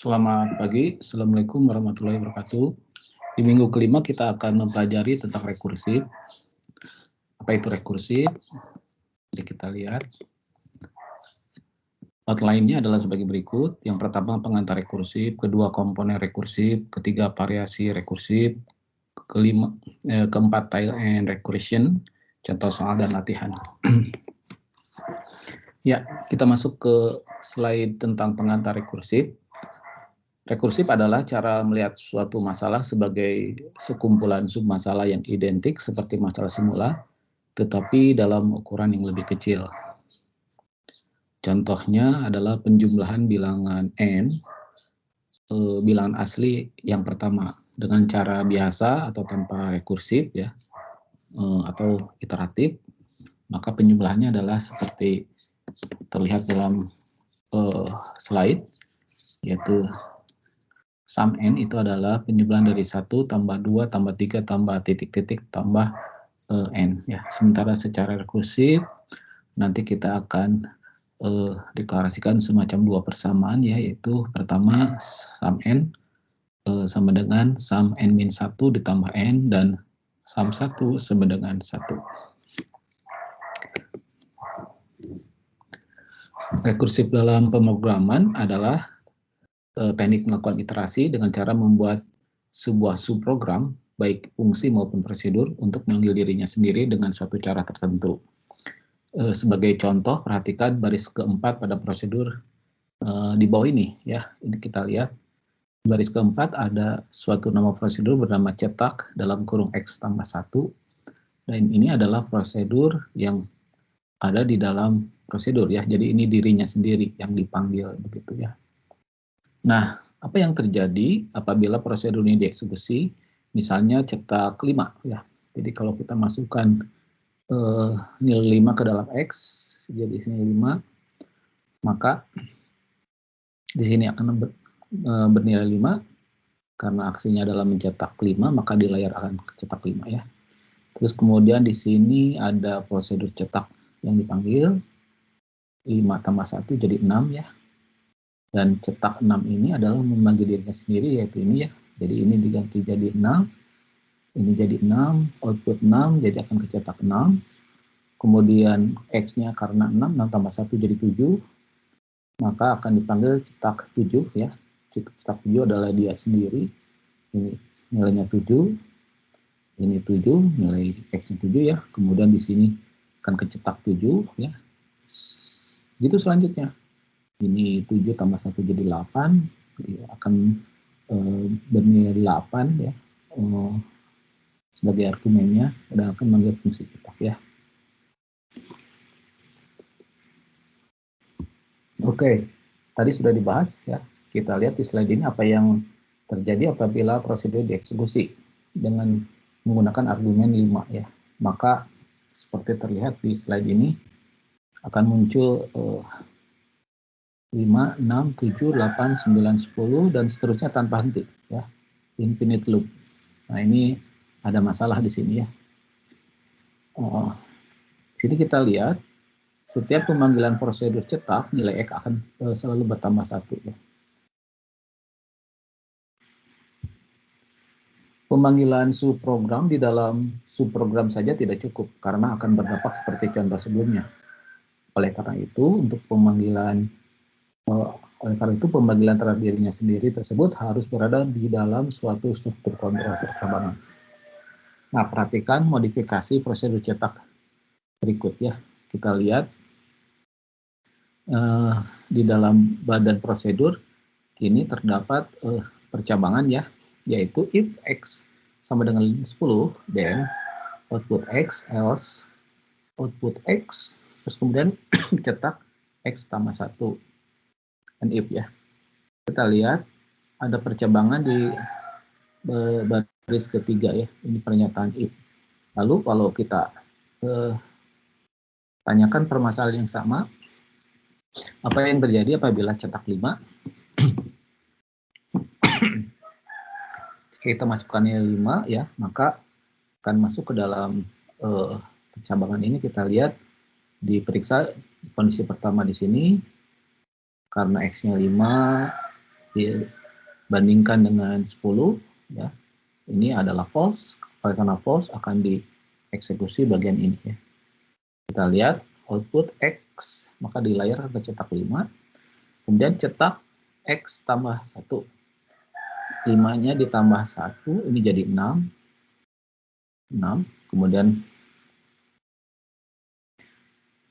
Selamat pagi, Assalamualaikum warahmatullahi wabarakatuh. Di minggu kelima kita akan mempelajari tentang rekursif. Apa itu rekursif? Jadi kita lihat. Outline-nya adalah sebagai berikut. Yang pertama pengantar rekursif, kedua komponen rekursif, ketiga variasi rekursif, keempat tile and recursion, contoh soal dan latihan. Ya, kita masuk ke slide tentang pengantar rekursif. Rekursif adalah cara melihat suatu masalah sebagai sekumpulan submasalah yang identik seperti masalah semula, tetapi dalam ukuran yang lebih kecil. Contohnya adalah penjumlahan bilangan n, bilangan asli yang pertama, dengan cara biasa atau tanpa rekursif, ya, atau iteratif, maka penjumlahannya adalah seperti terlihat dalam slide, yaitu sum n itu adalah penjumlahan dari 1 tambah 2 tambah 3 tambah titik-titik tambah n. Ya. Sementara secara rekursif nanti kita akan deklarasikan semacam dua persamaan, ya, yaitu pertama sum n sama dengan sum n min 1 ditambah n dan sum 1 sama dengan 1. Rekursif dalam pemrograman adalah teknik melakukan iterasi dengan cara membuat sebuah subprogram, baik fungsi maupun prosedur, untuk memanggil dirinya sendiri dengan suatu cara tertentu. Sebagai contoh, perhatikan baris keempat pada prosedur di bawah ini, ya. Ini kita lihat. Baris keempat ada suatu nama prosedur bernama cetak dalam kurung X tambah 1. Dan ini adalah prosedur yang ada di dalam prosedur, ya. Jadi ini dirinya sendiri yang dipanggil, begitu, ya. Nah, apa yang terjadi apabila prosedur ini dieksekusi, misalnya cetak 5, ya. Jadi kalau kita masukkan nilai 5 ke dalam X, jadi sini 5, maka di sini akan bernilai 5, karena aksinya adalah mencetak 5, maka di layar akan cetak 5, ya. Terus kemudian di sini ada prosedur cetak yang dipanggil, 5 tambah 1 jadi 6, ya. Dan cetak 6 ini adalah memanggil dirinya sendiri, yaitu ini, ya. Jadi ini diganti jadi 6, ini jadi 6, output 6, jadi akan kecetak 6. Kemudian X-nya karena 6 tambah 1 jadi 7, maka akan dipanggil cetak 7, ya. Cetak 7 adalah dia sendiri, ini nilainya 7, ini 7, nilai X-nya 7, ya. Kemudian di sini akan kecetak 7, ya. Gitu selanjutnya. Ini 7 tambah 1 jadi 8, akan bernilai 8, ya, sebagai argumennya, dan akan memanggil fungsi cetak, ya. Oke, tadi sudah dibahas, ya. Kita lihat di slide ini apa yang terjadi apabila prosedur dieksekusi dengan menggunakan argumen 5, ya. Maka seperti terlihat di slide ini akan muncul 5, 6, 7, 8, 9, 10, dan seterusnya tanpa henti, ya. Infinite loop. Nah, ini ada masalah di sini, ya. Jadi kita lihat setiap pemanggilan prosedur cetak, nilai X akan selalu bertambah 1, ya. Pemanggilan subprogram di dalam subprogram saja tidak cukup karena akan berdampak seperti contoh sebelumnya. Oleh karena itu, pemanggilan terhadap dirinya sendiri tersebut harus berada di dalam suatu struktur kontrol percabangan. Nah, perhatikan modifikasi prosedur cetak berikut, ya. Kita lihat di dalam badan prosedur ini terdapat percabangan, ya, yaitu if X sama dengan 10, then output X, else output X, terus kemudian cetak X tambah 1, and if, ya. Kita lihat ada percabangan di baris ketiga, ya, ini pernyataan if. Lalu kalau kita tanyakan permasalahan yang sama, apa yang terjadi apabila cetak 5? Kita masukkan nilai 5, ya, maka akan masuk ke dalam percabangan ini. Kita lihat diperiksa kondisi pertama di sini, karena X-nya 5, dibandingkan dengan 10 ya. Ini adalah false, karena false akan dieksekusi bagian ini ya. Kita lihat output X, maka di layar akan cetak 5, kemudian cetak X tambah 1. 5-nya ditambah 1, ini jadi 6. Kemudian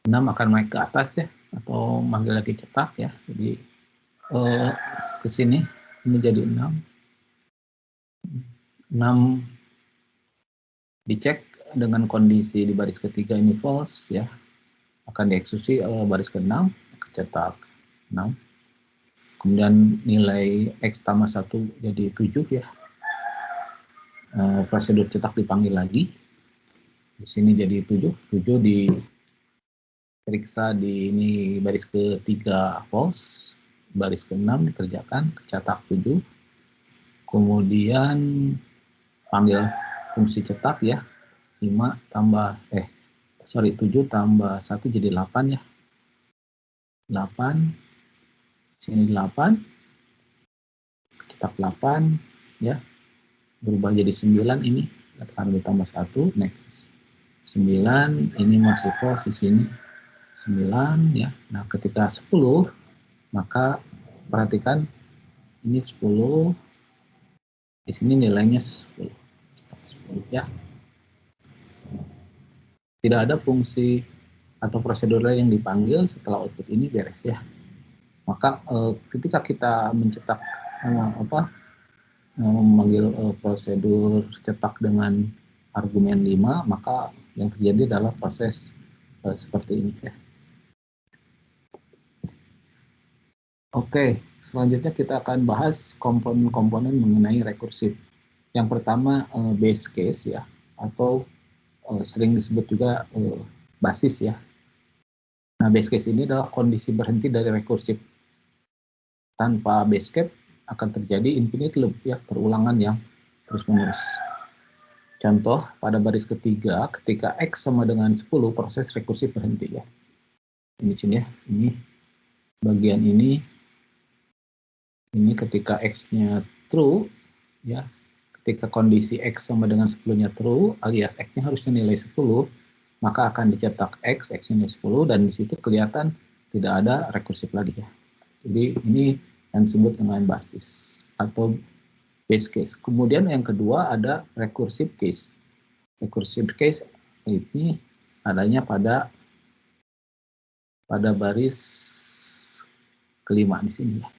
6 akan naik ke atas ya, atau manggil lagi cetak ya. Jadi ke sini, ini jadi 6. 6 dicek dengan kondisi di baris ketiga ini false ya, akan dieksekusi baris ke-6, cetak 6. Kemudian nilai X tambah 1 jadi 7 ya. Prosedur cetak dipanggil lagi. Di sini jadi 7 diperiksa di ini baris ketiga false, baris ke-6 dikerjakan, cetak 7. Kemudian panggil fungsi cetak ya, 7 tambah 1 jadi 8 ya. 8, sini 8, cetak 8 ya, berubah jadi 9 ini, karena ditambah 1, next. 9, ini masih false di sini, 9 ya. Nah, ketika 10, maka perhatikan ini 10, di sini nilainya 10 ya. Tidak ada fungsi atau prosedur lain yang dipanggil setelah output ini beres ya. Maka ketika kita mencetak memanggil prosedur cetak dengan argumen 5, maka yang terjadi adalah proses seperti ini ya. Oke, selanjutnya kita akan bahas komponen-komponen mengenai rekursif. Yang pertama base case ya, atau sering disebut juga basis ya. Nah, base case ini adalah kondisi berhenti dari rekursif. Tanpa base case akan terjadi infinite loop ya, perulangan yang terus-menerus. Contoh, pada baris ketiga, ketika X sama dengan 10, proses rekursif berhenti ya. Ini sini ya, ini bagian ini ketika X-nya true, ya, ketika kondisi X sama dengan 10-nya true, alias X-nya harusnya nilai 10, maka akan dicetak X, X-nya 10, dan di situ kelihatan tidak ada rekursif lagi ya. Jadi ini yang disebut dengan basis atau base case. Kemudian yang kedua ada recursive case. Recursive case ini adanya pada baris kelima di sini ya.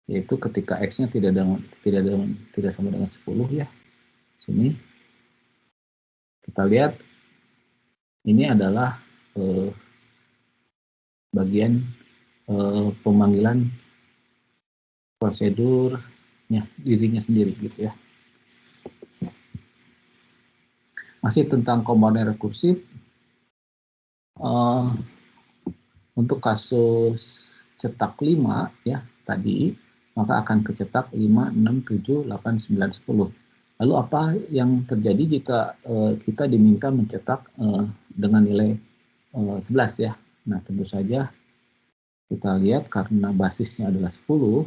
Yaitu ketika X-nya tidak sama dengan 10 ya. Sini kita lihat ini adalah bagian pemanggilan prosedurnya dirinya sendiri gitu ya. Masih tentang komponen rekursif, untuk kasus cetak 5 ya tadi, maka akan kecetak 5, 6, 7, 8, 9, 10. Lalu apa yang terjadi jika kita diminta mencetak dengan nilai 11 ya. Nah, tentu saja kita lihat karena basisnya adalah 10,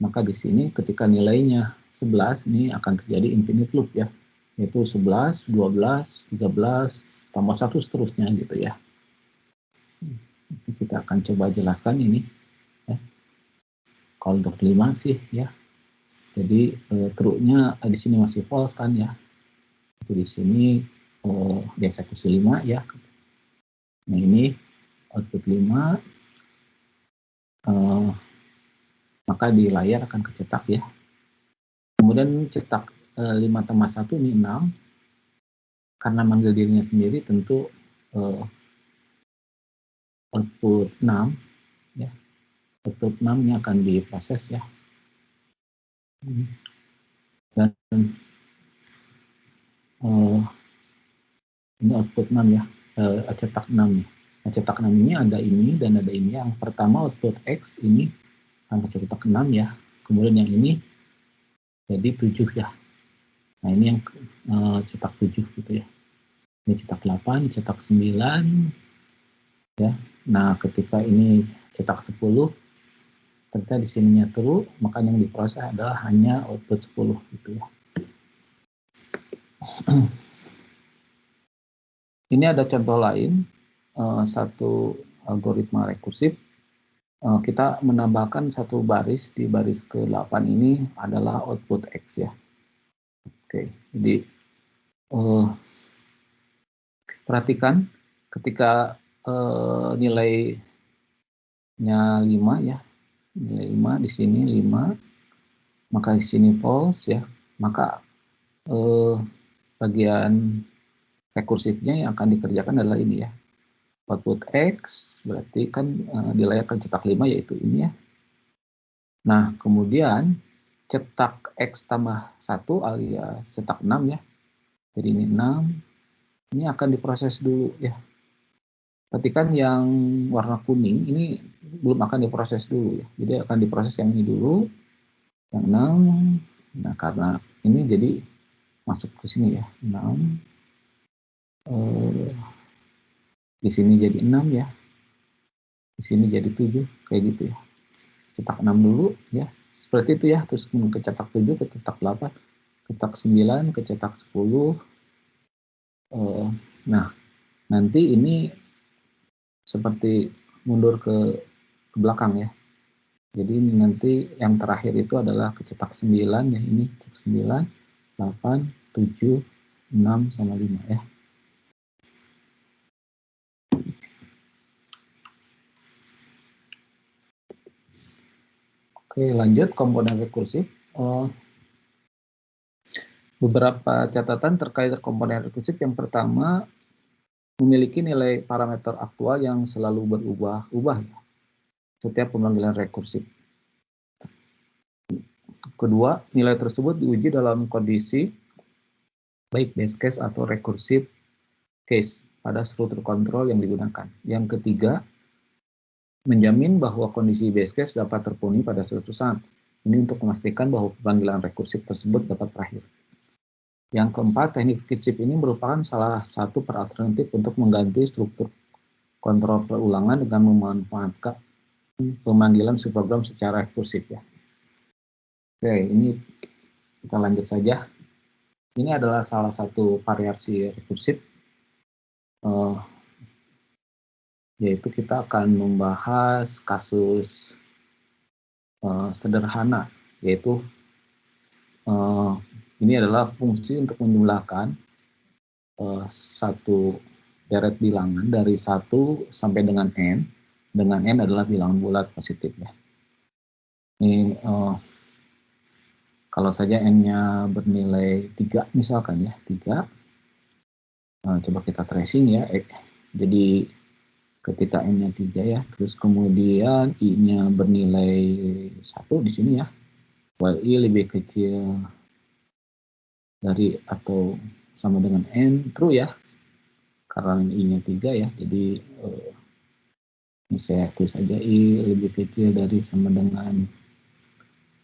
maka di sini ketika nilainya 11 ini akan terjadi infinite loop ya. Yaitu 11, 12, 13, tambah 1 seterusnya gitu ya. Kita akan coba jelaskan ini ya. Kalau untuk 5 sih ya. Jadi true-nya di sini masih false kan ya. Itu di sini dieksekusi 5 ya. Nah, ini output 5, maka di layar akan kecetak ya. Kemudian cetak 5 tambah 1 ini 6. Karena manggil dirinya sendiri tentu output 6 ya. Output 6-nya akan diproses ya. Dan ini output 6 ya, cetak 6 nih. Nah, cetak 6 ini ada ini dan ada ini. Yang pertama output X ini akan cetak 6 ya. Kemudian yang ini jadi 7 ya. Nah, ini yang cetak 7 gitu ya. Ini cetak 8, cetak 9 ya. Nah, ketika ini cetak 10, ternyata di sininya true, maka yang diproses adalah hanya output 10 gitu ya. Ini ada contoh lain, satu algoritma rekursif. Kita menambahkan satu baris, di baris ke-8 ini adalah output X ya. Oke, jadi perhatikan ketika nilainya 5 ya, nilai 5 di sini 5, maka di sini false ya, maka bagian rekursifnya yang akan dikerjakan adalah ini ya. Output X berarti kan dilayarkan cetak 5 yaitu ini ya. Nah, kemudian cetak X tambah 1 alias cetak 6 ya. Jadi ini 6. Ini akan diproses dulu ya. Perhatikan yang warna kuning ini belum akan diproses dulu ya. Jadi akan diproses yang ini dulu. Yang 6. Nah, karena ini jadi masuk ke sini ya. 6. Di sini jadi 6 ya. Di sini jadi 7 kayak gitu ya. Cetak 6 dulu ya. Seperti itu ya. Terus ke cetak 7, ke cetak 8, ke cetak 9, ke cetak 10. Nah, nanti ini seperti mundur ke belakang ya. Jadi ini nanti yang terakhir itu adalah ke cetak 9 ya, ini cetak 9, 8, 7, 6 sama 5 ya. Oke, lanjut komponen rekursif. Beberapa catatan terkait komponen rekursif. Yang pertama, memiliki nilai parameter aktual yang selalu berubah-ubah ya, setiap pemanggilan rekursif. Kedua, nilai tersebut diuji dalam kondisi baik base case atau recursive case pada struktur kontrol yang digunakan. Yang ketiga, menjamin bahwa kondisi base case dapat terpenuhi pada suatu saat. Ini untuk memastikan bahwa pemanggilan rekursif tersebut dapat berakhir. Yang keempat, teknik recursive ini merupakan salah satu alternatif untuk mengganti struktur kontrol perulangan dengan memanfaatkan pemanggilan subprogram secara rekursif ya. Oke, ini kita lanjut saja. Ini adalah salah satu variasi rekursif, yaitu kita akan membahas kasus sederhana, yaitu ini adalah fungsi untuk menjumlahkan satu deret bilangan dari 1 sampai dengan n adalah bilangan bulat positif ya. Ini kalau saja n-nya bernilai 3 misalkan ya, 3. Coba kita tracing ya. Jadi ketika n-nya 3 ya, terus kemudian i-nya bernilai 1 di sini ya. While i lebih kecil dari atau sama dengan n, true ya. Karena i-nya 3 ya, jadi ini saya tulis saja i lebih kecil dari sama dengan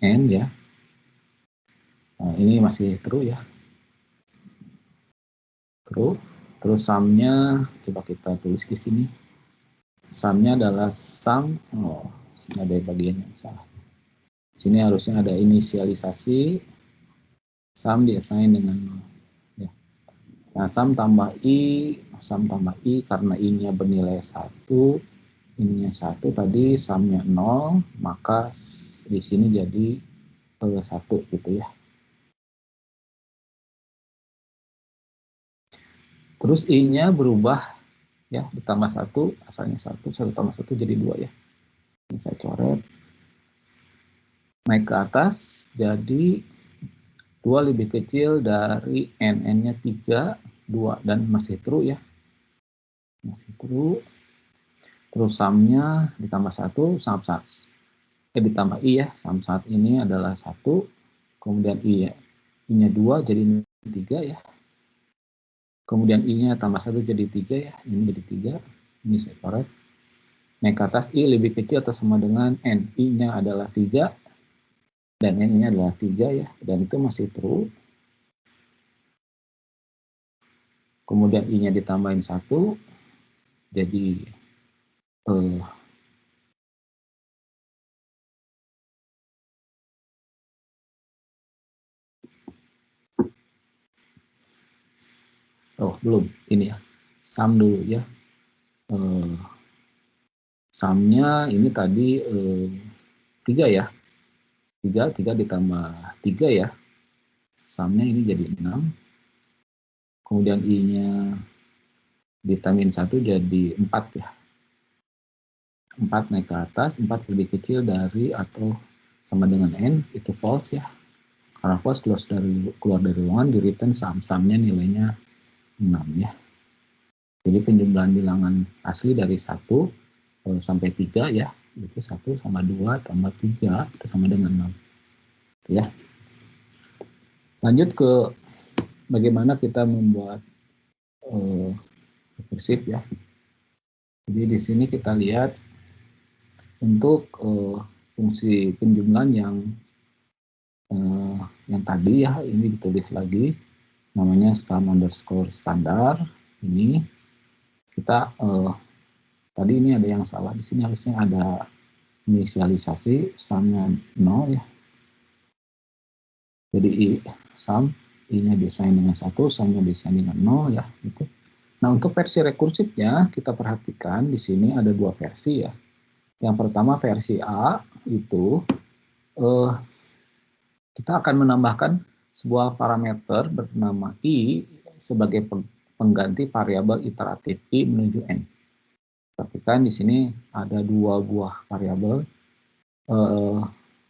n ya. Ini masih true ya. True. Terus sum-nya coba kita tulis di sini. Sum-nya adalah sum. Sini ada bagian yang salah. Sini harusnya ada inisialisasi. Sum diassign dengan 0. Ya. Nah, sum tambah i karena i-nya bernilai 1. Ininya 1 tadi, sum-nya 0, maka di sini jadi 1 gitu ya. Terus i-nya berubah ya, ditambah 1, asalnya 1 tambah 1 jadi 2 ya. Ini saya coret. Naik ke atas, jadi 2 lebih kecil dari n-nya 3, 2, dan masih true ya. Masih true. Terus sum-nya ditambah 1, sum saat. Ditambah i ya, sum saat ini adalah 1, kemudian i-nya 2 jadi 3 ya. Kemudian i-nya tambah 1 jadi 3 ya, ini jadi 3, ini saya coret. Naik ke atas, i lebih kecil atau sama dengan n, i-nya adalah 3, dan n-nya adalah 3 ya, dan itu masih true. Kemudian i-nya ditambahin 1, jadi Oh, belum. Ini ya. Sum dulu ya. Sumnya ini tadi 3 ya. 3 ditambah 3 ya. Sumnya ini jadi 6. Kemudian I-nya vitamin 1 jadi 4 ya. 4 naik ke atas, 4 lebih kecil dari atau sama dengan N, itu false ya. Karena false keluar dari ruangan, di return sum-sumnya nilainya 6 ya. Jadi penjumlahan bilangan asli dari 1 sampai 3 ya, itu 1 sama 2 tambah 3, itu sama dengan 6. Ya. Lanjut ke bagaimana kita membuat rekursif ya. Jadi di sini kita lihat untuk fungsi penjumlahan yang tadi ya, ini ditulis lagi namanya sum underscore standar. Ini kita tadi ini ada yang salah, di sini harusnya ada inisialisasi sumnya 0 ya. Jadi sum I-nya desain dengan 1, sumnya desain dengan 0 ya, gitu. Nah, untuk versi rekursifnya kita perhatikan di sini ada 2 versi ya. Yang pertama versi A itu kita akan menambahkan sebuah parameter bernama I sebagai pengganti variabel iteratif I menuju N. Perhatikan di sini ada 2 buah variabel,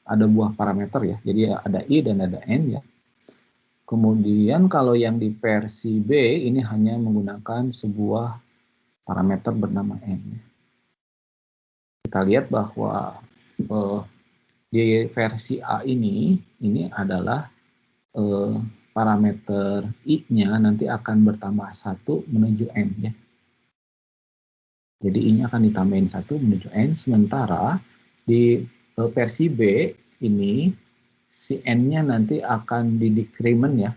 ada buah parameter ya. Jadi ada I dan ada N ya. Kemudian kalau yang di versi B ini hanya menggunakan sebuah parameter bernama N. Kita lihat bahwa di versi A ini adalah parameter I-nya nanti akan bertambah 1 menuju N ya. Jadi I-nya akan ditambahin 1 menuju N, sementara di versi B ini si N-nya nanti akan di decrement ya,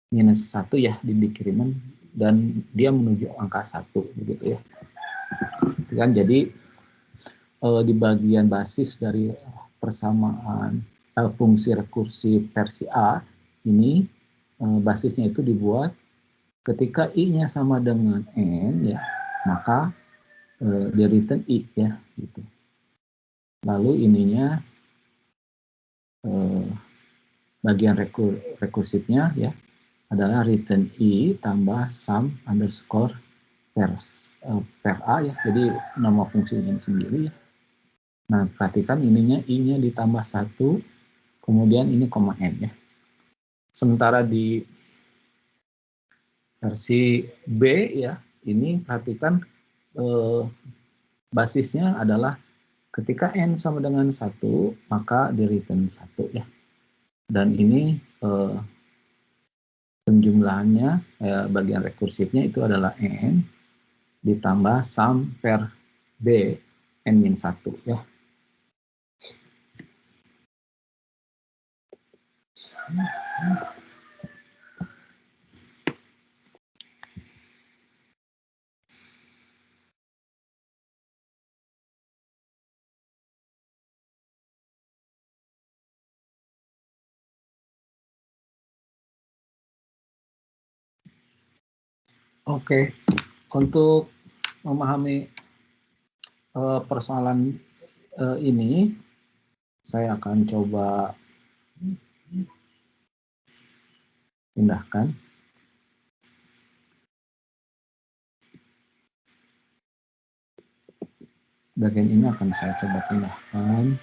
minus 1 ya di decrement, dan dia menuju angka 1 begitu ya. Kan jadi di bagian basis dari persamaan fungsi rekursif versi A ini basisnya itu dibuat ketika I-nya sama dengan N ya, maka di return I ya gitu. Lalu ininya bagian rekursifnya ya adalah return I tambah sum underscore per A ya, jadi nama fungsinya sendiri ya. Nah, perhatikan ininya I-nya ditambah 1, kemudian ini koma N ya. Sementara di versi B ya, ini perhatikan basisnya adalah ketika N sama dengan 1, maka di return 1 ya. Dan ini penjumlahannya, bagian rekursifnya itu adalah N ditambah sum per B N-1 ya. Oke, untuk memahami persoalan ini, saya akan coba pindahkan. Bagian ini akan saya coba pindahkan.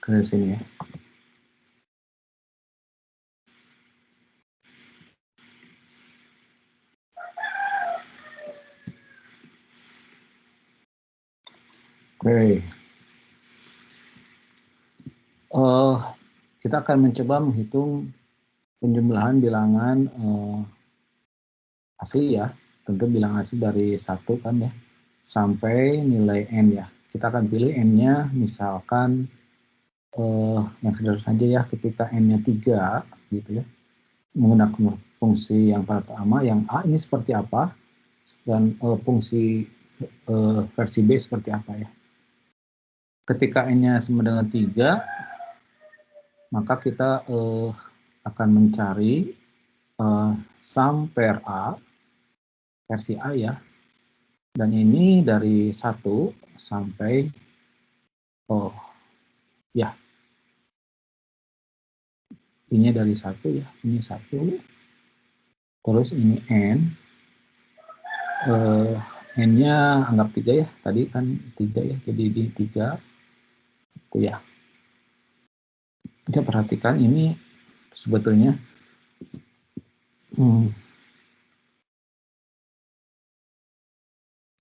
Ke sini ya. Oke. Kita akan mencoba menghitung penjumlahan bilangan asli ya. Tentu bilangan asli dari 1 kan ya, sampai nilai N ya. Kita akan pilih N-nya misalkan yang sederhana saja ya, ketika N-nya 3 gitu ya, menggunakan fungsi yang pertama, yang A ini seperti apa, dan fungsi versi B seperti apa ya. Ketika N-nya sama dengan 3, maka kita akan mencari sum per A, versi A ya, dan ini dari 1 sampai ya, ini dari 1 ya, ini 1, terus ini N, N-nya anggap 3 ya, tadi kan 3 ya, jadi di 3 itu ya. Kita perhatikan ini sebetulnya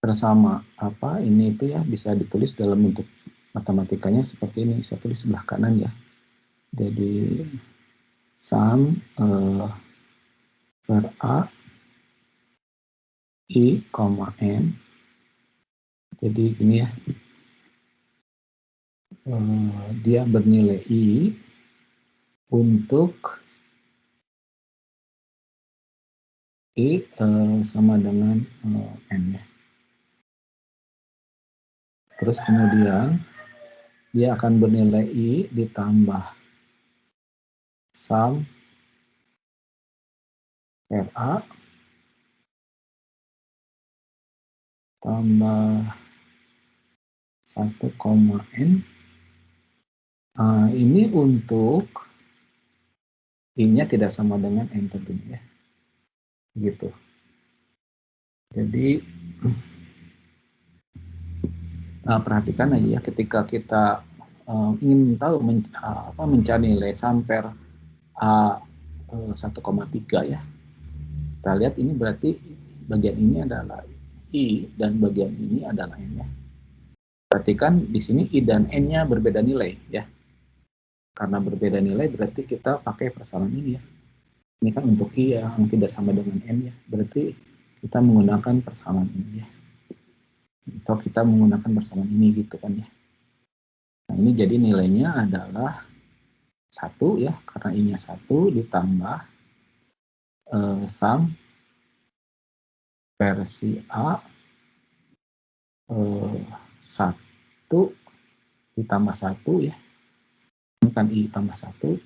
bersama apa ini itu ya, bisa ditulis dalam bentuk matematikanya seperti ini. Saya tulis sebelah kanan ya, jadi sum per A I, N, jadi ini ya, dia bernilai I untuk I sama dengan N ya. Terus kemudian dia akan bernilai I ditambah sum per A tambah 1, N. Ini untuk I-nya tidak sama dengan N tentunya ya. Gitu. Jadi perhatikan aja ya, ketika kita ingin tahu mencari nilai sum per A 1,3 ya. Kita lihat ini berarti bagian ini adalah I dan bagian ini adalah N ya. Perhatikan di sini I dan N-nya berbeda nilai ya. Karena berbeda nilai berarti kita pakai persamaan ini ya. Ini kan untuk I yang tidak sama dengan N ya. Berarti kita menggunakan persamaan ini ya. Atau kita menggunakan persamaan ini gitu kan ya. Nah ini jadi nilainya adalah 1 ya. Karena I-nya 1 ditambah sum versi A 1 ditambah 1 ya. Ini kan I tambah 1,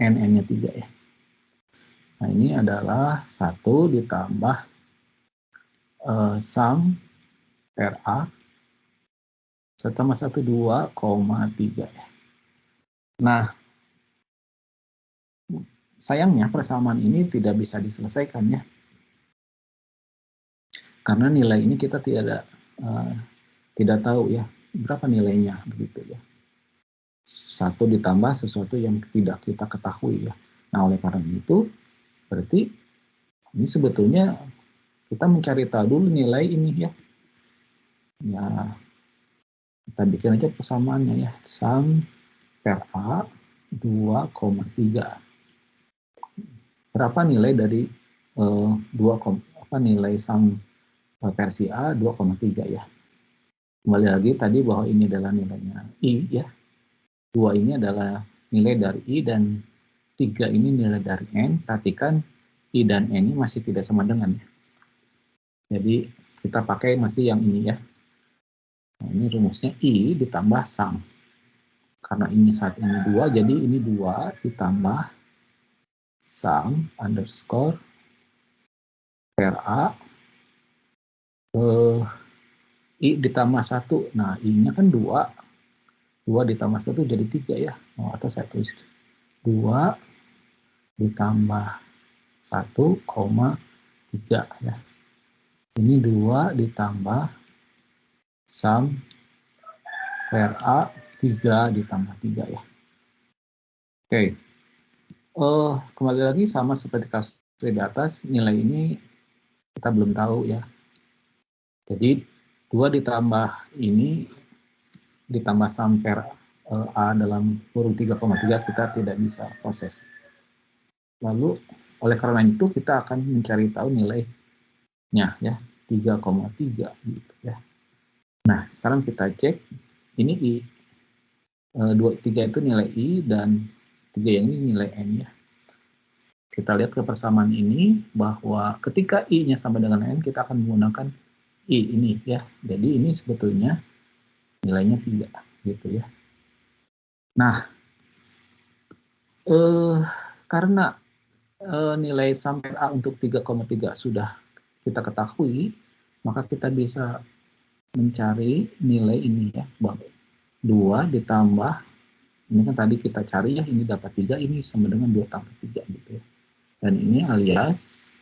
N-nya 3 ya. Nah ini adalah 1 ditambah sum per A 1 tambah 1, 2,3 ya. Nah, sayangnya persamaan ini tidak bisa diselesaikan ya. Karena nilai ini kita tidak tahu ya berapa nilainya begitu ya. 1 ditambah sesuatu yang tidak kita ketahui ya. Nah oleh karena itu berarti ini sebetulnya kita mencari tahu dulu nilai ini ya. Ya kita bikin aja persamaannya ya. Sum per A 2,3. Berapa nilai dari 2, nilai sum versi A 2,3 ya. Kembali lagi tadi bahwa ini adalah nilainya I ya. 2 ini adalah nilai dari I dan 3 ini nilai dari N. Perhatikan I dan N ini masih tidak sama dengan ya. Jadi kita pakai masih yang ini ya. Nah, ini rumusnya I ditambah sum. Karena ini saat ini 2, jadi ini 2 ditambah sum underscore per A I ditambah 1. Nah, I-nya kan 2. 2 ditambah 1 jadi 3 ya. Atau saya tulis 2 ditambah 1,3 ya. Ini 2 ditambah sum per A 3 ditambah 3 ya. Oke. Kembali lagi sama seperti kasus di atas, nilai ini kita belum tahu ya. Jadi 2 ditambah ini ditambah sum per A dalam kurung 3,3 kita tidak bisa proses. Lalu oleh karena itu kita akan mencari tahu nilainya ya 3,3 gitu ya. Nah sekarang kita cek ini I 3 itu nilai I dan 3 yang ini nilai N ya. kita lihat ke persamaan ini bahwa ketika I-nya sama dengan N, kita akan menggunakan I ini ya. Jadi ini sebetulnya nilainya 3 gitu ya. Nah, karena nilai sampai A untuk 3,3 sudah kita ketahui, maka kita bisa mencari nilai ini ya, bahwa 2 ditambah, ini kan tadi kita cari ya, ini dapat 3, ini sama dengan 2 tambah 3 gitu ya. Dan ini alias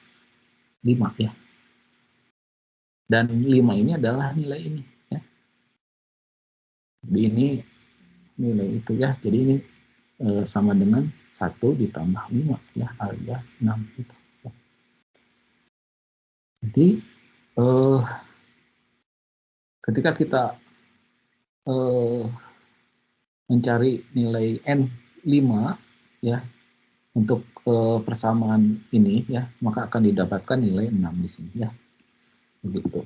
5 ya. Dan 5 ini adalah nilai ini ya. Jadi ini nilai itu ya, jadi ini sama dengan 1 ditambah 5 ya, alias 6 gitu. Jadi ketika kita mencari nilai N5 ya untuk persamaan ini ya, maka akan didapatkan nilai 6 di sini ya. Begitu.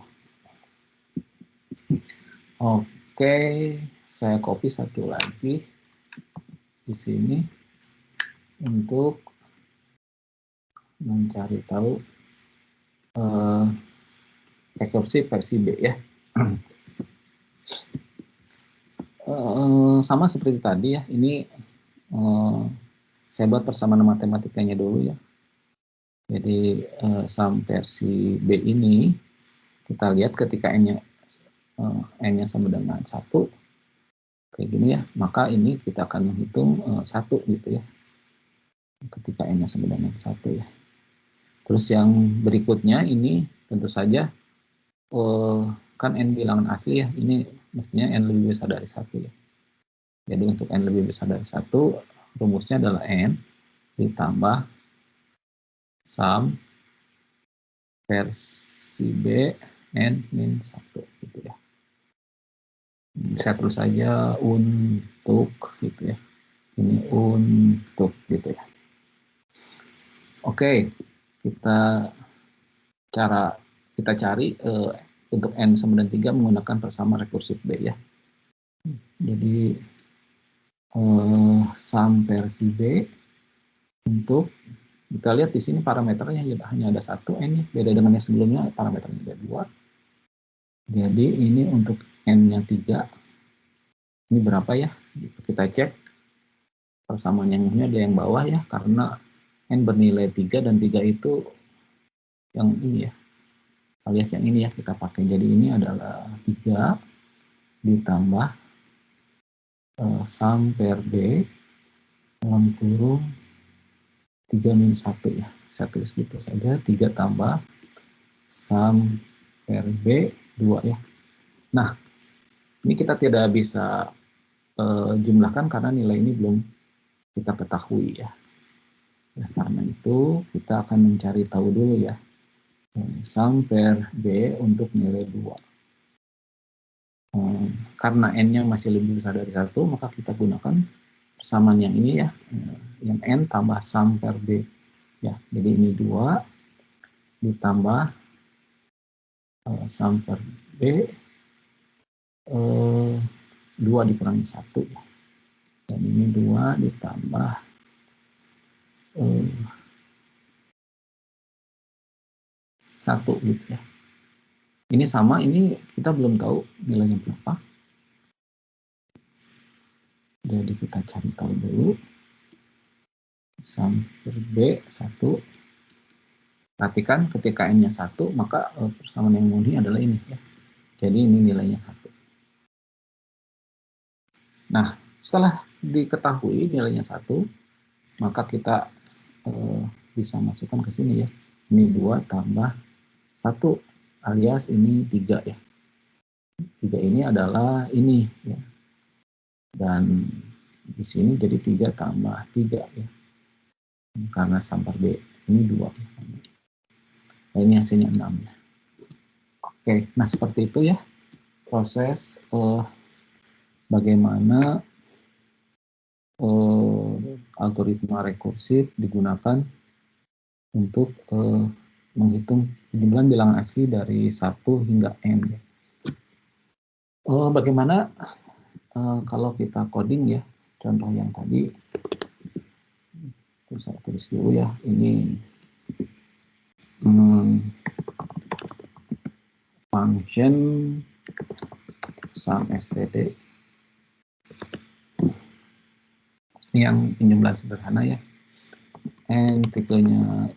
Oke, saya copy satu lagi di sini untuk mencari tahu rekursi versi B ya. Sama seperti tadi ya, ini saya buat persamaan matematikanya dulu ya. Jadi sum versi B ini kita lihat ketika N-nya sama dengan 1 kayak gini ya, maka ini kita akan menghitung 1 gitu ya, ketika N-nya sama dengan 1 ya. Terus yang berikutnya ini tentu saja kan N bilangan asli ya, ini mestinya N lebih besar dari 1 ya. Jadi untuk N lebih besar dari 1, rumusnya adalah N ditambah sum versi B N min 1 gitu ya. Saya terus saja untuk gitu ya. Ini untuk gitu ya. Oke, kita cari untuk N sama dengan 3 menggunakan persamaan rekursif B ya. Jadi sum versi B untuk, kita lihat di sini parameternya hanya ada 1 N, beda dengan yang sebelumnya parameternya ada 2. Jadi ini untuk N-nya 3, ini berapa ya? Kita cek persamaan yang ini ada yang bawah ya, karena N bernilai 3 dan 3 itu yang ini ya, alias yang ini ya kita pakai. Jadi ini adalah 3 ditambah sum per B dalam kurung 3 min 1 ya. Saya tulis gitu saja, 3 tambah sum per B 2 ya. Nah, ini kita tidak bisa jumlahkan karena nilai ini belum kita ketahui ya. Nah, karena itu kita akan mencari tahu dulu ya sum per B untuk nilai 2. Karena N-nya masih lebih besar dari 1, maka kita gunakan persamaan yang ini ya, yang N tambah sum per B ya. Jadi ini 2 ditambah sum per B 2 dikurangi 1 ya. Dan ini 2 ditambah 1 gitu ya. Ini sama, ini kita belum tahu nilainya berapa. Jadi kita cari tahu dulu. Sum per B 1. Perhatikan ketika N-nya 1, maka persamaan yang murni adalah ini ya. Jadi ini nilainya 1. Nah, setelah diketahui nilainya 1, maka kita bisa masukkan ke sini ya. Ini 2 tambah 1 alias ini 3 ya. 3 ini adalah ini ya. Dan di sini jadi 3 tambah 3 ya. Karena sum per B ini 2. Nah, ini hasilnya 6 ya. Oke, nah seperti itu ya proses bagaimana algoritma rekursif digunakan untuk menghitung jumlah bilangan asli dari 1 hingga N. Bagaimana kalau kita coding ya, contoh yang tadi Saya tulis dulu ya, ini function sum std. Ini yang penjumlahan sederhana ya. And tipenya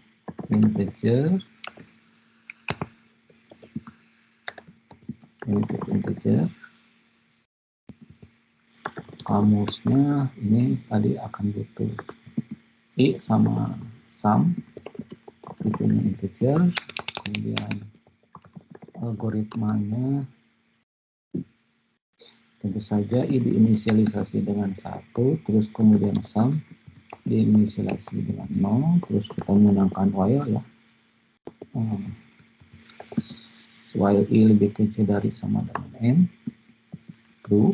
integer. Ini tipe integer. Kamusnya ini tadi akan butuh i sama sum, tipenya integer, kemudian algoritmanya tentu saja i diinisialisasi dengan 1, terus kemudian sum diinisialisasi dengan 0, terus kita menggunakan while ya, while i lebih kecil dari sama dengan n, do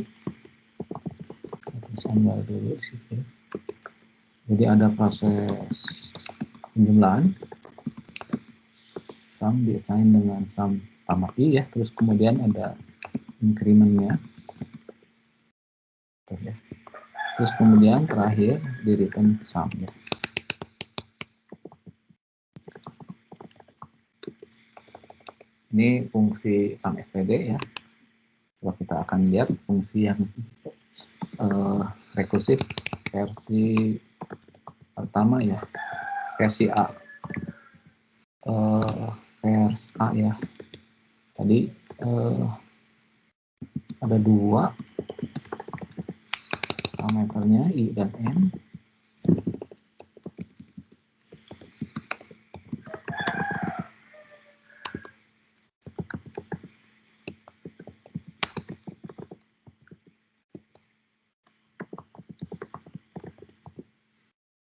tambah dulu situ. Jadi ada proses penjumlahan, sum diassign dengan sum tambah i ya, terus kemudian ada incrementnya, ya. Terus kemudian terakhir di return sum ya. Ini fungsi sum std ya. Kalau kita akan lihat fungsi yang rekursif versi pertama ya, versi A. Versi A ya. Tadi ada 2 parameternya i dan n.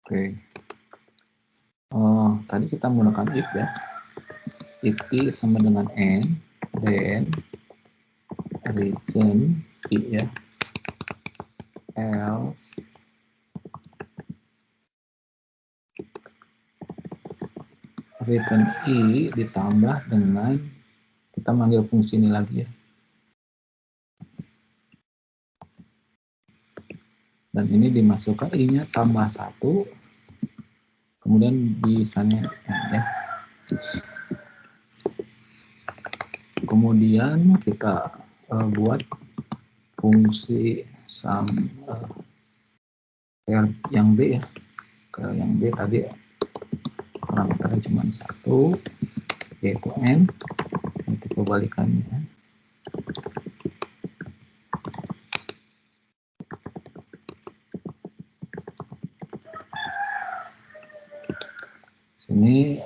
Oke. Tadi kita menggunakan if ya. If i sama dengan n, then return i ya. Else return i ditambah dengan kita manggil fungsi ini lagi ya. Dan ini dimasukkan i-nya tambah 1, kemudian bisanya ya. Kemudian kita buat fungsi sum yang b ya. Ke yang b tadi parameternya cuma 1, yaitu n. Nanti kebalikannya. Ini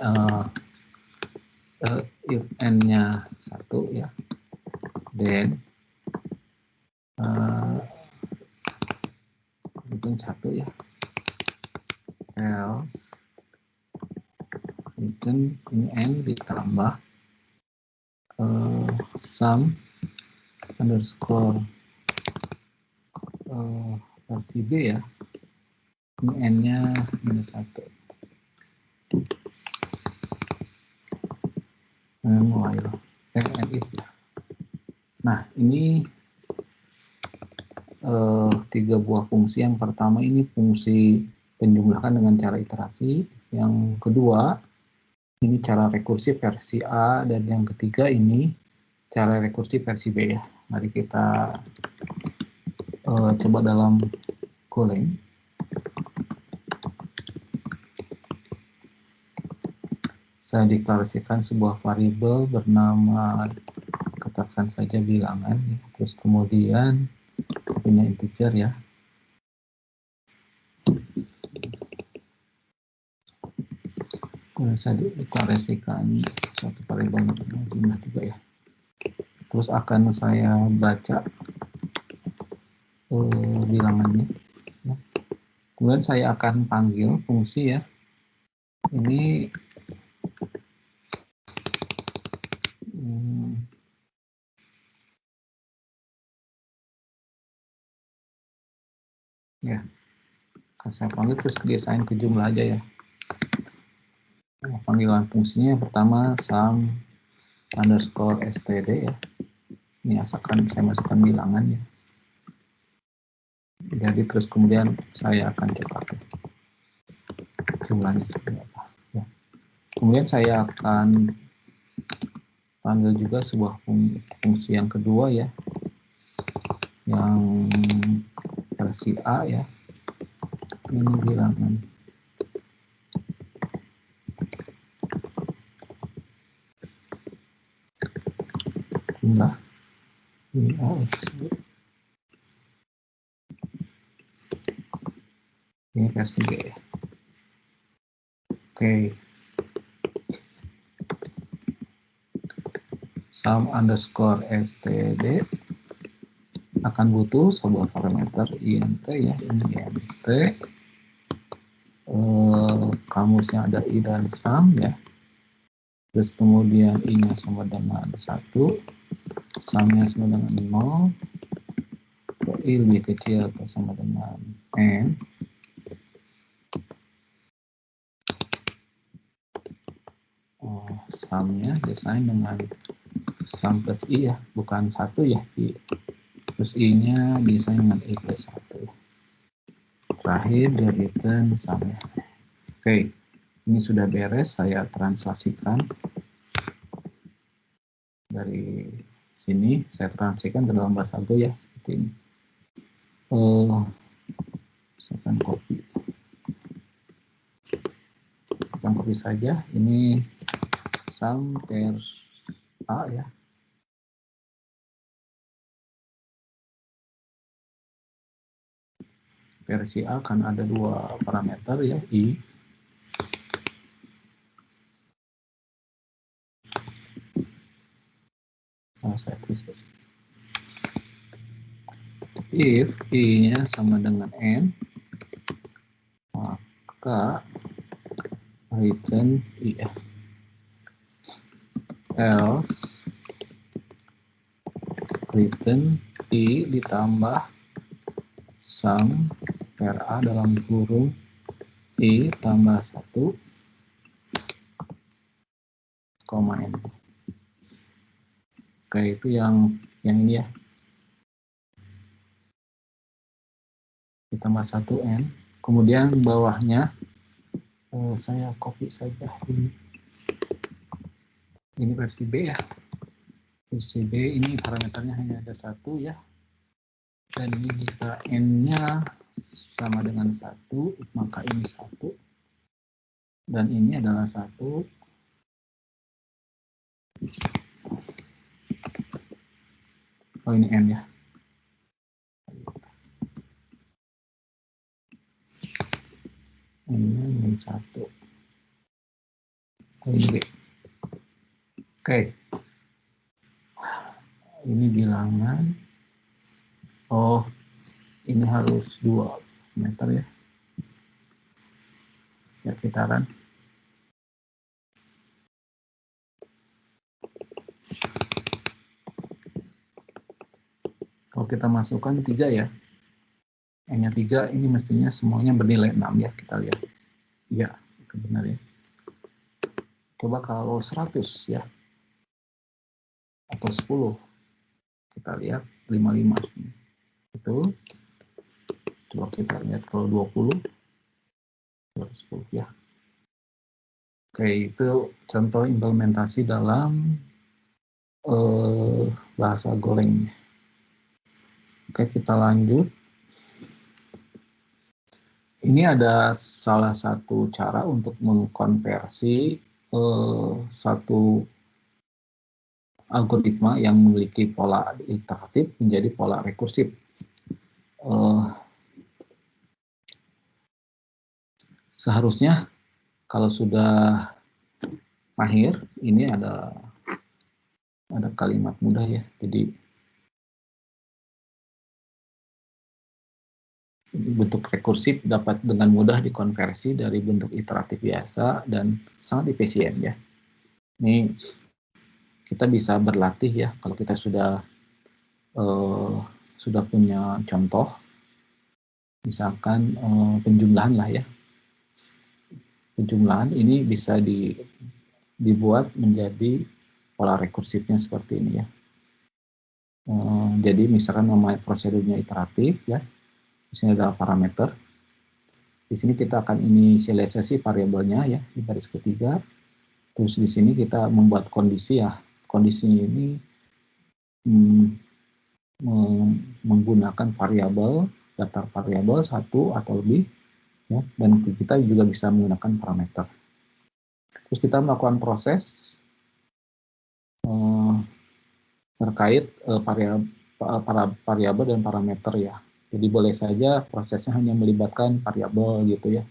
if n-nya 1 ya, then return 1 ya, else return ini n ditambah sum underscore versi b ya, ini n-nya minus 1. Nah, ini 3 buah fungsi. Yang pertama ini fungsi penjumlahan dengan cara iterasi. Yang kedua, ini cara rekursif versi A. Dan yang ketiga ini cara rekursif versi B ya. Mari kita coba dalam Golang. Saya deklarasikan sebuah variabel bernama, katakan saja bilangan, ya. Terus kemudian punya integer ya. Kemudian saya deklarasikan suatu variabel jumlah juga ya. Terus akan saya baca bilangannya. Ya. Kemudian saya akan panggil fungsi ya. Ini ya, akan saya panggil terus diassign ke jumlah aja ya. Nah, panggilan fungsinya yang pertama sum underscore std ya. Ini asalkan saya masukkan bilangan ya. Jadi terus kemudian saya akan cetak. jumlahnya seperti apa. Ya. Kemudian saya akan panggil juga sebuah fungsi yang kedua ya, yang versi A ya. Ini bilangan jumlah ini A. Ini versi B ya. Oke. Sum underscore std akan butuh sebuah parameter int ya, ini int. Kamusnya ada i dan sum ya. Terus kemudian i-nya sama dengan 1, sum-nya sama dengan 0, i lebih kecil atau sama dengan n. Sum-nya desain dengan sum plus i ya, bukan 1 ya, i. Terus i-nya desain dengan i plus 1. Terakhir dia return sum-nya. Oke, ini sudah beres, saya translasikan dari sini, saya translasikan ke dalam bahasa Go ya, seperti ini. Saya akan copy saja, ini sum per A ya. Versi A kan ada dua parameter ya, i. Saya tulis. If i-nya sama dengan n, maka return if. Else return i ditambah sum per A dalam kurung i tambah 1, koma n. Oke, itu yang ini ya. Ditambah 1 n. Kemudian bawahnya saya copy saja ini. Ini versi B ya. Versi B ini parameternya hanya ada 1 ya. Dan ini jika n-nya sama dengan 1, maka ini 1. Dan ini adalah 1. Oh, ini n ya. Ini 1. Ini B. Oke. Ini bilangan. Oh, ini harus 2 meter ya. Ya, kitaran. Kalau kita masukkan 3 ya. N-nya 3, ini mestinya semuanya bernilai 6 ya, kita lihat. Iya, itu benar ya. Coba kalau 100 ya. Atau 10. Kita lihat 55. Itu. Coba kita lihat kalau 20. 10 ya. Oke, itu contoh implementasi dalam bahasa Golang. Oke, kita lanjut. Ini ada salah satu cara untuk mengkonversi satu algoritma yang memiliki pola iteratif menjadi pola rekursif. Seharusnya kalau sudah mahir, ini ada kalimat mudah ya. Jadi bentuk rekursif dapat dengan mudah dikonversi dari bentuk iteratif biasa dan sangat efisien ya. Ini kita bisa berlatih ya kalau kita sudah punya contoh, misalkan penjumlahan lah ya. Penjumlahan ini bisa dibuat menjadi pola rekursifnya seperti ini ya. Jadi misalkan nama prosedurnya iteratif ya. Di sini adalah parameter. Di sini kita akan inisialisasi variabelnya ya di baris ketiga. Terus di sini kita membuat kondisi ya. Kondisinya ini menggunakan variabel, daftar variabel satu atau lebih ya, dan kita juga bisa menggunakan parameter. Terus kita melakukan proses terkait variabel dan parameter ya. Jadi boleh saja prosesnya hanya melibatkan variabel gitu ya.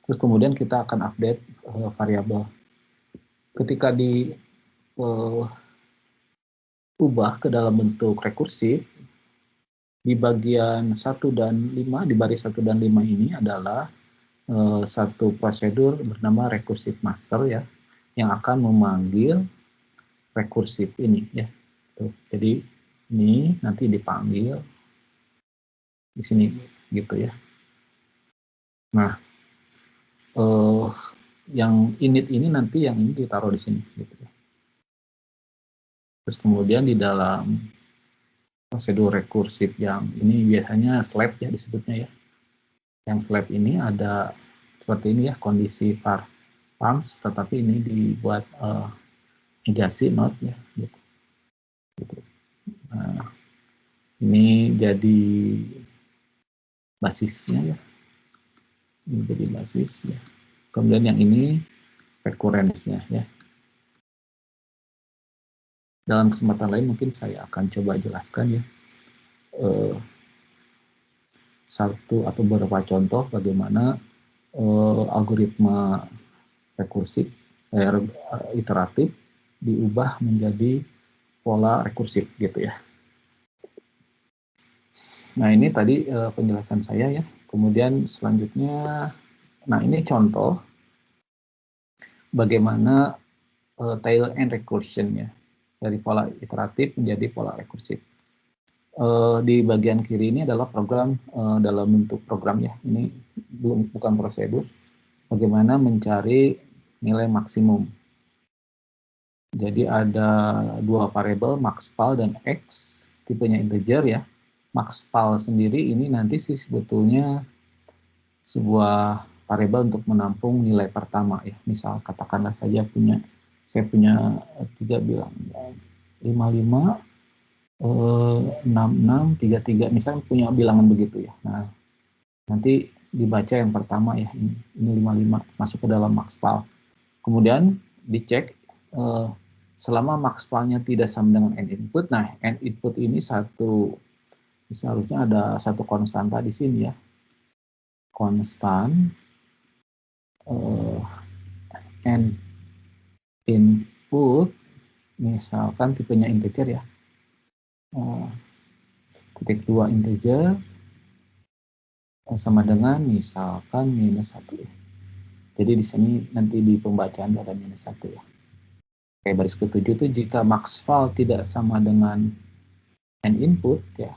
Terus kemudian kita akan update variabel. Ketika diubah ke dalam bentuk rekursif, di bagian 1 dan 5, di baris 1 dan 5 ini adalah satu prosedur bernama recursive master ya, yang akan memanggil rekursif ini ya. Tuh, jadi ini nanti dipanggil di sini gitu ya. Nah, yang init ini nanti yang ini ditaruh di sini gitu ya. Terus kemudian di dalam prosedur rekursif yang ini biasanya slab ya disebutnya ya. Yang slab ini ada seperti ini ya, kondisi var pams, tetapi ini dibuat negasi not ya gitu. Nah, ini jadi basisnya ya, ini jadi basis ya. Kemudian yang ini recurrence-nya ya. Dalam kesempatan lain mungkin saya akan coba jelaskan ya satu atau beberapa contoh bagaimana algoritma rekursif iteratif diubah menjadi pola rekursif gitu ya. Nah ini tadi penjelasan saya ya. Kemudian selanjutnya, nah ini contoh bagaimana tail end recursion ya, dari pola iteratif menjadi pola rekursif. Di bagian kiri ini adalah program dalam bentuk program ya. Ini bukan prosedur. Bagaimana mencari nilai maksimum. Jadi ada dua variabel maxval dan x, tipenya integer ya. Maxval sendiri ini nanti sih sebetulnya sebuah variabel untuk menampung nilai pertama ya. Misal katakanlah saya punya 3 bilang 55 66 33 misalnya punya bilangan begitu ya. Nah, nanti dibaca yang pertama ya, ini 55 masuk ke dalam maxval. Kemudian dicek selama maxvalnya tidak sama dengan n input. Nah, n input ini seharusnya ada satu konstanta di sini ya. Konstan n input misalkan tipenya integer ya. Titik 2 integer sama dengan misalkan minus 1 ya. Jadi di sini nanti di pembacaan ada minus 1 ya. Oke, baris ketujuh itu jika maxval tidak sama dengan n input ya.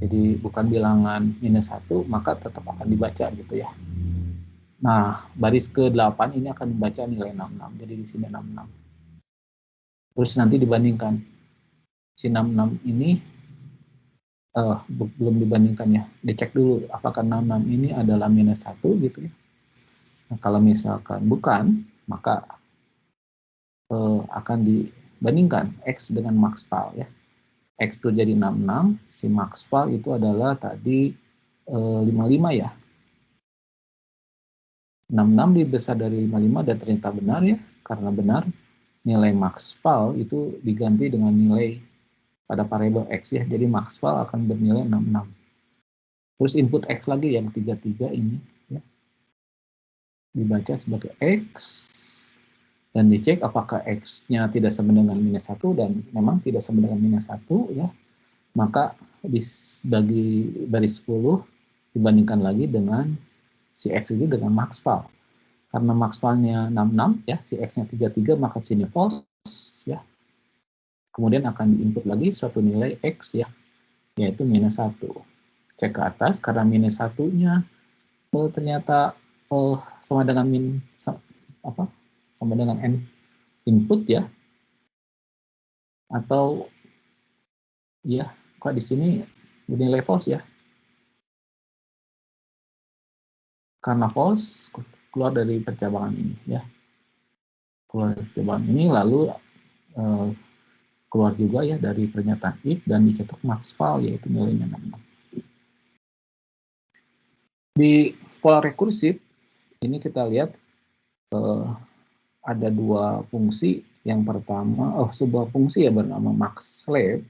Jadi bukan bilangan minus 1, maka tetap akan dibaca gitu ya. Nah, baris ke-8 ini akan membaca nilai 66. Jadi di sini 66. Terus nanti dibandingkan. Si 66 ini belum dibandingkan ya. Dicek dulu apakah 66 ini adalah minus 1 gitu ya. Nah, kalau misalkan bukan, maka akan dibandingkan X dengan maxval ya. X itu jadi 66, si maxval itu adalah tadi 55 ya. 66 lebih besar dari 55 dan ternyata benar ya. Karena benar, nilai maxval itu diganti dengan nilai pada variabel X ya. Jadi maxval akan bernilai 66. Terus input X lagi yang 33 ini ya. Dibaca sebagai X dan dicek apakah X-nya tidak sama dengan minus 1 dan memang tidak sama dengan minus 1 ya. Maka bagi baris 10 dibandingkan lagi dengan si X itu dengan maxval. Karena maxvalnya 66 ya, si X-nya 33 maka sini false ya. Kemudian akan diinput lagi suatu nilai X ya, yaitu minus 1. Cek ke atas karena minus 1-nya ternyata sama dengan sama dengan n input ya, atau ya kok di sini bernilai false ya. Karena false, keluar dari percabangan ini ya. Keluar dari percabangan ini, lalu keluar juga ya dari pernyataan if dan dicetak max file, yaitu nilainya 66. Di pola rekursif ini kita lihat ada dua fungsi. Yang pertama, sebuah fungsi ya bernama maxSlave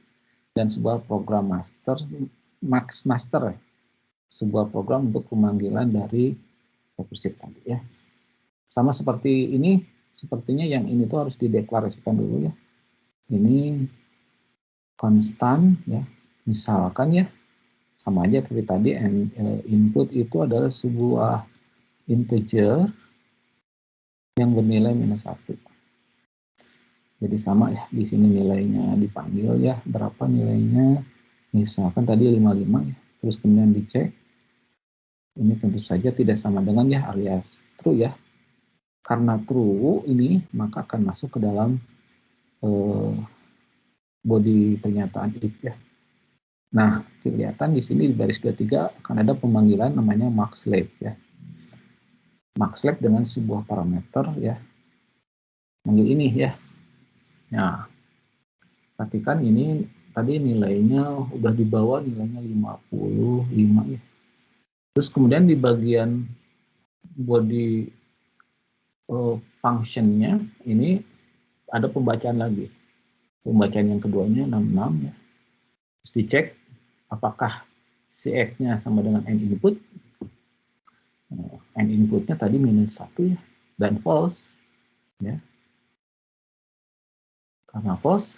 dan sebuah program maxMaster, sebuah program untuk pemanggilan dari rekursif tadi ya. Sama seperti ini, sepertinya yang ini tuh harus dideklarasikan dulu ya. Ini konstan ya, misalkan ya, sama aja seperti tadi, input itu adalah sebuah integer yang bernilai -1. Jadi sama ya, di sini nilainya dipanggil ya, berapa nilainya, misalkan tadi 55 ya, terus kemudian dicek, ini tentu saja tidak sama dengan ya alias true ya. Karena true ini, maka akan masuk ke dalam body pernyataan if ya. Nah, kelihatan di sini di baris 23 akan ada pemanggilan namanya maxSlave ya. maxSlave dengan sebuah parameter ya, manggil ini ya. Nah, perhatikan ini tadi nilainya udah di bawah, nilainya 55 ya. Terus kemudian di bagian body functionnya ini ada pembacaan lagi. Pembacaan yang keduanya 66 ya. Terus dicek apakah si X-nya sama dengan N input. N inputnya tadi -1 ya, dan false ya. Karena false,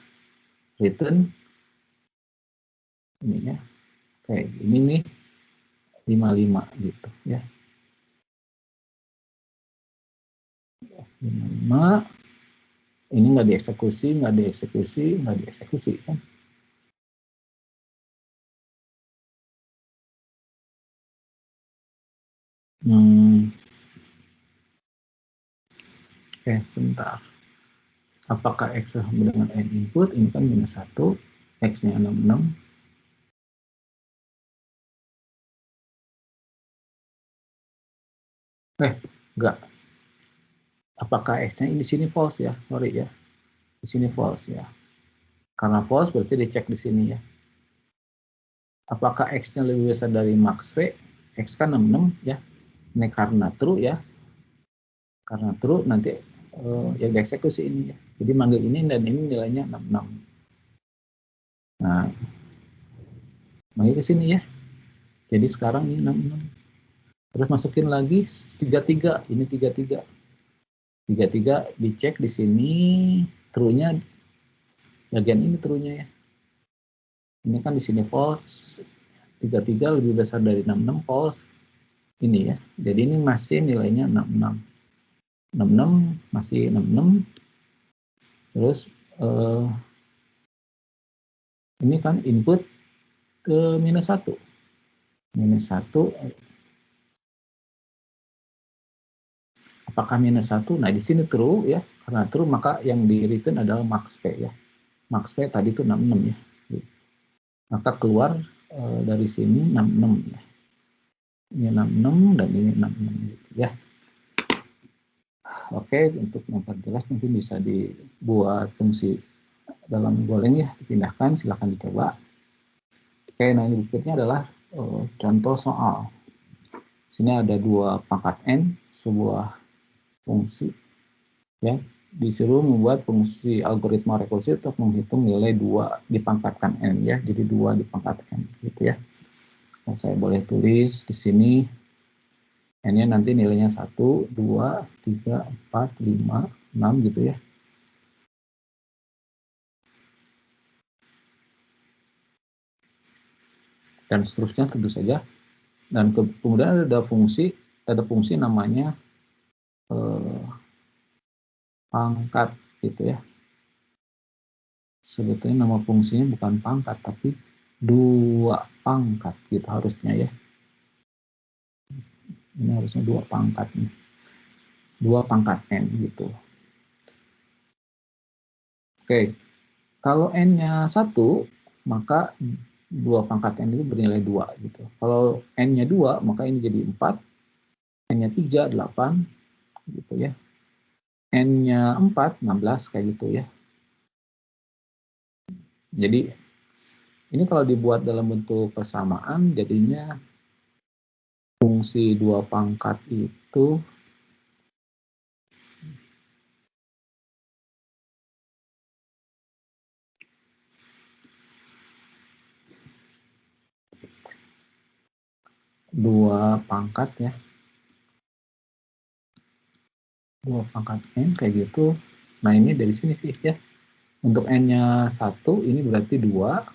return ini ya, kayak ini nih 55 gitu ya. 55 ini nggak dieksekusi kan. Sebentar. Apakah X sama dengan N input? Ini kan -1, X-nya 66. Enggak. Apakah X-nya di sini false ya? Sorry ya. Di sini false ya. Karena false berarti dicek di sini ya. Apakah X-nya lebih besar dari max V? X kan 66 ya. Ini karena true ya. Karena true nanti ya dieksekusi ini ya. Jadi manggil ini dan ini nilainya 66. Nah, manggil ke sini ya. Jadi sekarang ini 66. Terus masukin lagi 33. Ini 33. 33 dicek di sini true-nya bagian ini true-nya ya. Ini kan di sini false. 33 lebih besar dari 66 false. Ini ya. Jadi ini masih nilainya 66. 66 masih 66. Terus ini kan input ke -1. -1 apakah -1? Nah, di sini true ya. Karena true maka yang di return adalah max P ya. Max P tadi itu 66 ya. Maka keluar dari sini 66 ya. Ini 66 dan ini 66 gitu ya. Oke, untuk memperjelas mungkin bisa dibuat fungsi dalam goleng ya, dipindahkan, silahkan dicoba. Oke, nah ini berikutnya adalah contoh soal. Sini ada 2 pangkat N, sebuah fungsi ya, disuruh membuat fungsi algoritma rekursif untuk menghitung nilai 2 dipangkatkan N ya, jadi 2 dipangkat N gitu ya. Nah, saya boleh tulis di sini N-nya nanti nilainya 1, 2, 3, 4, 5, 6 gitu ya. Dan seterusnya tentu saja. Dan kemudian ada fungsi namanya pangkat gitu ya. Sebetulnya nama fungsinya bukan pangkat tapi 2 pangkat gitu harusnya ya. Ini harusnya 2 pangkat nih. 2 pangkat N gitu. Oke. Kalau N-nya 1 maka 2 pangkat N itu bernilai 2 gitu. Kalau N-nya 2 maka ini jadi 4. N-nya 3, 8, gitu ya. N-nya 4, 16, kayak gitu ya. Jadi, ini kalau dibuat dalam bentuk persamaan, jadinya fungsi 2 pangkat itu dua pangkat ya. 2 pangkat N kayak gitu. Nah, ini dari sini sih ya. Untuk N-nya 1, ini berarti 2.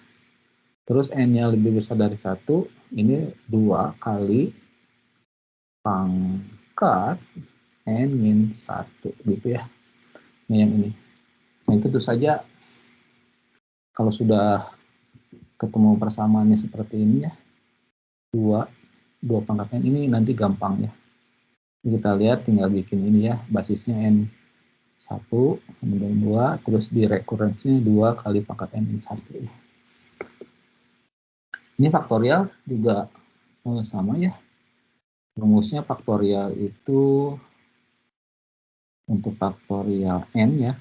Terus N-nya lebih besar dari 1, ini 2 kali pangkat N-1 gitu ya. Nah, yang ini. Nah, tentu saja kalau sudah ketemu persamaannya seperti ini ya, 2 pangkat N ini nanti gampang ya. Kita lihat tinggal bikin ini ya, basisnya N1, kemudian 2, terus di rekurensinya 2 kali pangkat N1 ya. Ini faktorial juga sama ya. Rumusnya faktorial itu untuk faktorial N ya.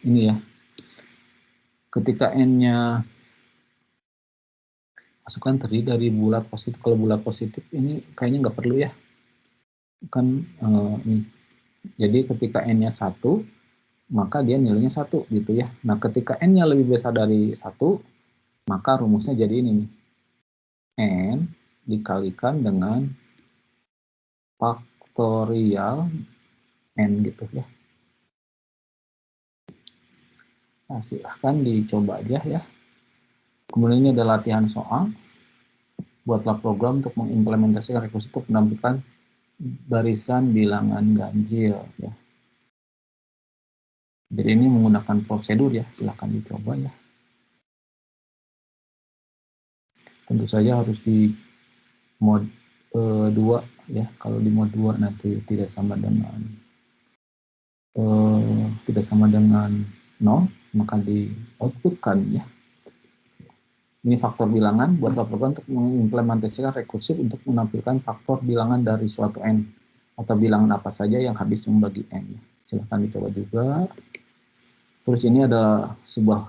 Ini ya. Ketika N-nya masukkan terdiri dari bulat positif. Kalau bulat positif ini kayaknya nggak perlu ya. Kan ini. Jadi ketika N-nya 1, maka dia nilainya 1 gitu ya. Nah, ketika N-nya lebih besar dari 1, maka rumusnya jadi ini nih. N dikalikan dengan faktorial N gitu ya. Nah, silahkan dicoba aja ya. Kemudian ini ada latihan soal. Buatlah program untuk mengimplementasikan rekursi untuk menampilkan barisan bilangan ganjil ya. Jadi ini menggunakan prosedur ya, silahkan dicoba ya. Tentu saja harus di mode 2 ya. Kalau di mode 2 nanti tidak sama dengan 0, maka di outputkan ya. Ini faktor bilangan, buatlah program untuk mengimplementasikan rekursif untuk menampilkan faktor bilangan dari suatu N atau bilangan apa saja yang habis membagi N. Silahkan dicoba juga. Terus ini ada sebuah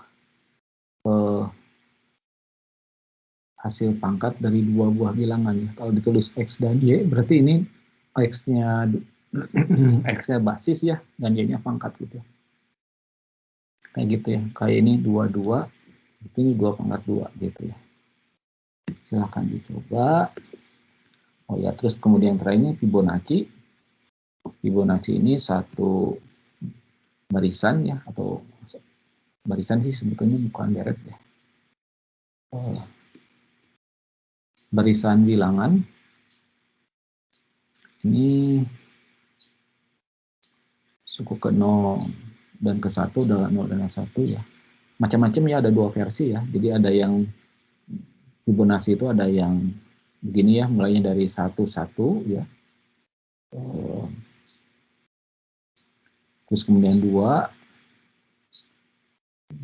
hasil pangkat dari 2 buah bilangan ya. Kalau ditulis X dan Y, berarti ini X-nya X-nya basis ya, dan Y-nya pangkat gitu. Kayak gitu ya. Kayak ini 2, ini 2 pangkat 2 gitu ya. Silahkan dicoba. Oh ya, terus kemudian terakhirnya Fibonacci. Fibonacci ini satu barisan ya, atau barisan sih sebetulnya bukan deret ya. Barisan bilangan ini suku ke 0 dan ke 1 adalah 0 dan 1 ya. Macam-macam ya, ada 2 versi ya. Jadi ada yang Fibonacci itu ada yang begini ya, mulainya dari 1, 1 ya. Terus kemudian 2,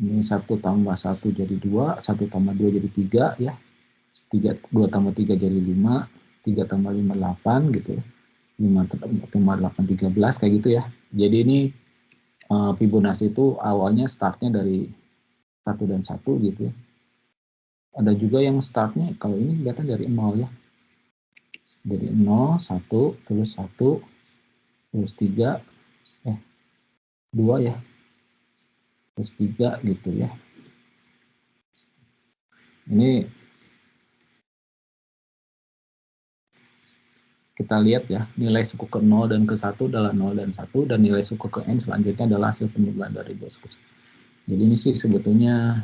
ini 1 tambah 1 jadi 2, 1 tambah 2 jadi 3 ya. 2 tambah 3 jadi 5, 3 tambah 5 8 gitu ya. 5 tambah 8 13 kayak gitu ya. Jadi ini Fibonacci itu awalnya startnya dari 1 dan 1 gitu ya. Ada juga yang startnya kalau ini kelihatan dari 0 ya. Dari 0, 1, terus 1, terus 3, 2 ya. Terus 3 gitu ya. Ini kita lihat ya, nilai suku ke 0 dan ke 1 adalah 0 dan 1, dan nilai suku ke N selanjutnya adalah hasil penjumlahan dari 2 suku. Jadi ini sih sebetulnya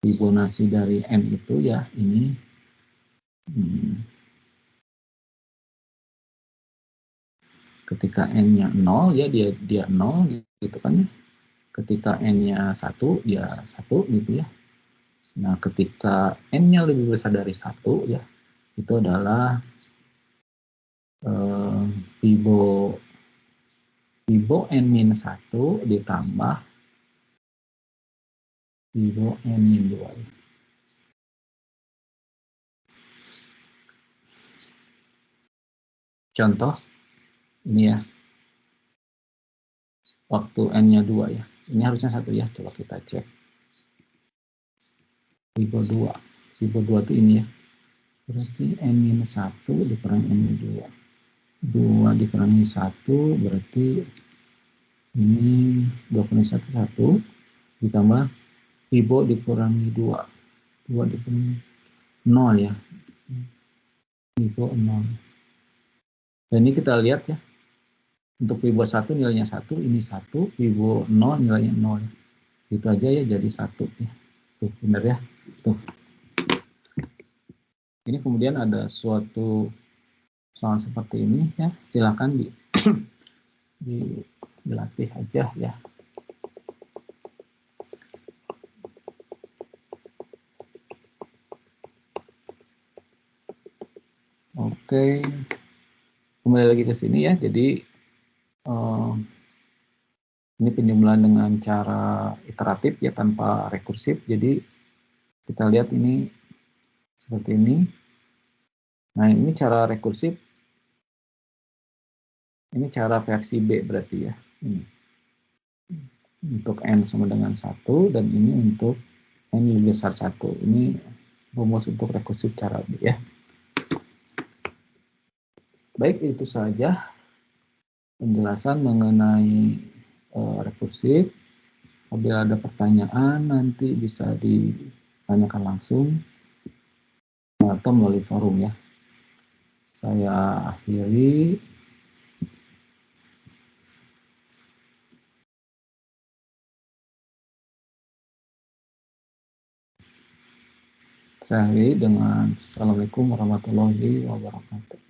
Fibonacci dari N itu ya, ini ketika N-nya 0 ya dia 0 gitu kan. Ketika N-nya 1 dia 1 gitu ya. Nah, ketika N-nya lebih besar dari 1 ya, itu adalah Fibo N-1 ditambah Fibo N-2. contoh ini ya, waktu n-nya 2 ya. Ini harusnya 1 ya, coba kita cek. Fibo 2. Fibo 2 itu ini ya. Berarti n-1 dikurangi n-2. 2 dikurangi 1 berarti ini 2 kurangi 1, 1. Ditambah Fibo dikurangi 2. 2 dikurangi 0 ya. Fibo 0. Dan ini kita lihat ya. Untuk Fibo 1 nilainya 1, ini 1. Fibo 0 nilainya 0. Itu aja ya, jadi 1 ya. Tuh, benar ya. Tuh. Ini kemudian ada suatu soal seperti ini ya. Silakan dilatih aja ya. Oke. Kembali lagi ke sini ya. Jadi ini penjumlahan dengan cara iteratif ya, tanpa rekursif. Jadi kita lihat ini seperti ini. Nah, ini cara rekursif. Ini cara versi B berarti ya. Ini. Untuk N sama dengan 1 dan ini untuk N lebih besar 1. Ini rumus untuk rekursif cara B ya. Baik, itu saja penjelasan mengenai rekursif. Apabila ada pertanyaan nanti bisa ditanyakan langsung atau melalui forum ya. Saya akhiri. Saya akhiri dengan Assalamualaikum warahmatullahi wabarakatuh.